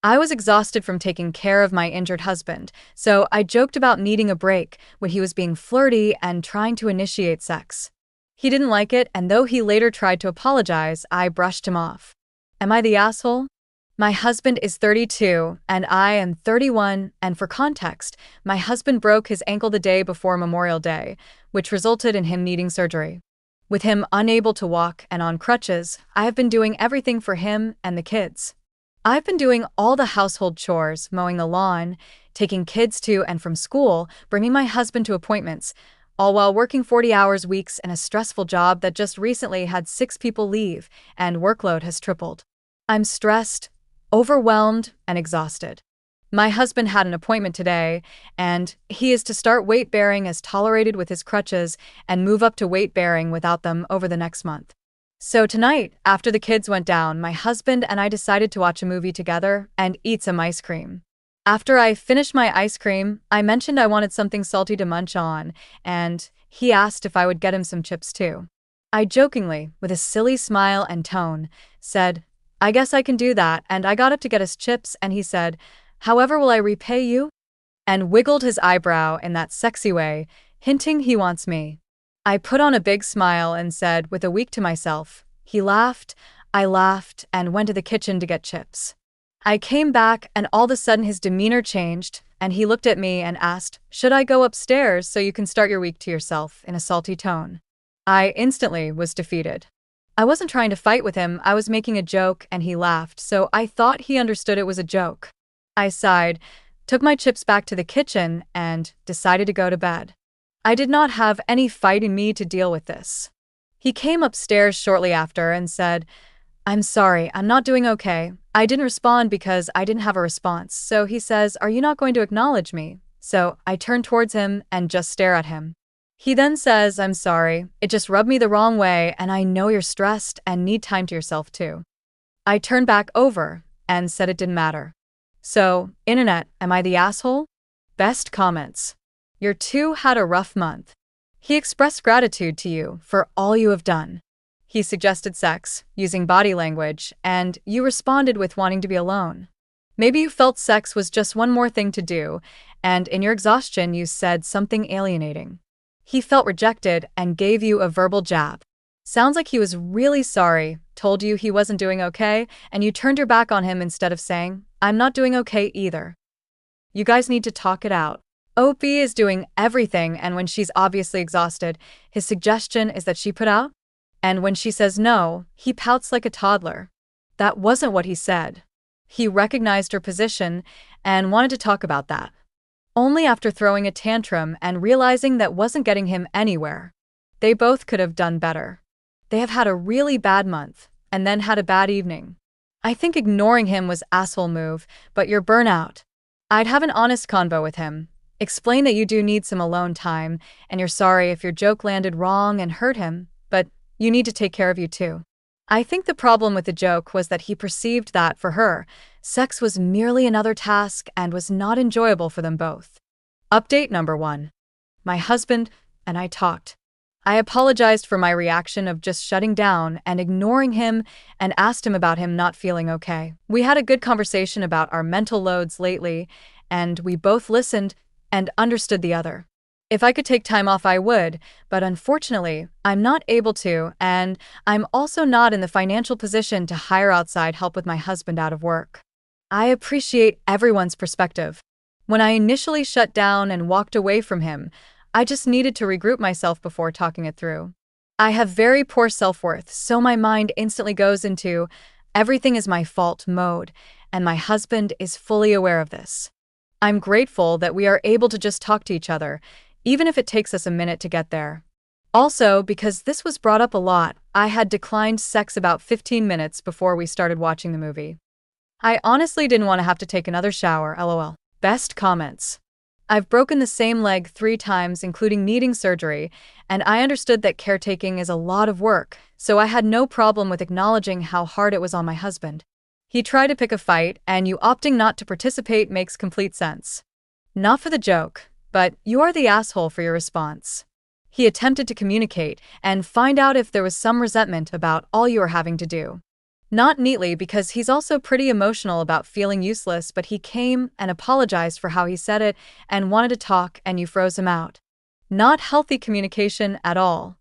I was exhausted from taking care of my injured husband, so I joked about needing a break when he was being flirty and trying to initiate sex. He didn't like it, and though he later tried to apologize, I brushed him off. Am I the asshole? My husband is 32, and I am 31, and for context, my husband broke his ankle the day before Memorial Day, which resulted in him needing surgery. With him unable to walk and on crutches, I have been doing everything for him and the kids. I've been doing all the household chores, mowing the lawn, taking kids to and from school, bringing my husband to appointments, all while working 40 hours weeks in a stressful job that just recently had 6 people leave and workload has tripled. I'm stressed, overwhelmed, and exhausted. My husband had an appointment today, and he is to start weight-bearing as tolerated with his crutches and move up to weight-bearing without them over the next month. So tonight, after the kids went down, my husband and I decided to watch a movie together and eat some ice cream. After I finished my ice cream, I mentioned I wanted something salty to munch on, and he asked if I would get him some chips too. I jokingly, with a silly smile and tone, said, "I guess I can do that," and I got up to get us chips and he said, "However will I repay you?" and wiggled his eyebrow in that sexy way, hinting he wants me. I put on a big smile and said, with a wink to myself. He laughed, I laughed, and went to the kitchen to get chips. I came back and all of a sudden his demeanor changed, and he looked at me and asked, "Should I go upstairs so you can start your week to yourself?" in a salty tone. I instantly was defeated. I wasn't trying to fight with him, I was making a joke and he laughed, so I thought he understood it was a joke. I sighed, took my chips back to the kitchen, and decided to go to bed. I did not have any fight in me to deal with this. He came upstairs shortly after and said, "I'm sorry, I'm not doing okay." I didn't respond because I didn't have a response, so he says, "Are you not going to acknowledge me?" So I turn towards him and just stare at him. He then says, "I'm sorry, it just rubbed me the wrong way and I know you're stressed and need time to yourself too." I turned back over and said it didn't matter. So, internet, am I the asshole? Best comments. Your two had a rough month. He expressed gratitude to you for all you have done. He suggested sex, using body language, and you responded with wanting to be alone. Maybe you felt sex was just one more thing to do, and in your exhaustion you said something alienating. He felt rejected and gave you a verbal jab. Sounds like he was really sorry, told you he wasn't doing okay, and you turned your back on him instead of saying, "I'm not doing okay either." You guys need to talk it out. Opie is doing everything, and when she's obviously exhausted, his suggestion is that she put out? And when she says no, he pouts like a toddler. That wasn't what he said. He recognized her position and wanted to talk about that. Only after throwing a tantrum and realizing that wasn't getting him anywhere. They both could have done better. They have had a really bad month, and then had a bad evening. I think ignoring him was asshole move, but you're burnout. I'd have an honest convo with him. Explain that you do need some alone time, and you're sorry if your joke landed wrong and hurt him, but you need to take care of you too. I think the problem with the joke was that he perceived that, for her, sex was merely another task and was not enjoyable for them both. Update number 1. My husband and I talked. I apologized for my reaction of just shutting down and ignoring him and asked him about him not feeling okay. We had a good conversation about our mental loads lately, and we both listened and understood the other. If I could take time off, I would, but unfortunately, I'm not able to, and I'm also not in the financial position to hire outside help with my husband out of work. I appreciate everyone's perspective. When I initially shut down and walked away from him, I just needed to regroup myself before talking it through. I have very poor self-worth, so my mind instantly goes into everything is my fault mode, and my husband is fully aware of this. I'm grateful that we are able to just talk to each other, even if it takes us a minute to get there. Also, because this was brought up a lot, I had declined sex about 15 minutes before we started watching the movie. I honestly didn't want to have to take another shower, lol. Best comments. I've broken the same leg 3 times, including needing surgery, and I understood that caretaking is a lot of work, so I had no problem with acknowledging how hard it was on my husband. He tried to pick a fight, and you opting not to participate makes complete sense. Not for the joke, but you are the asshole for your response. He attempted to communicate and find out if there was some resentment about all you are having to do. Not neatly, because he's also pretty emotional about feeling useless, but he came and apologized for how he said it and wanted to talk, and you froze him out. Not healthy communication at all.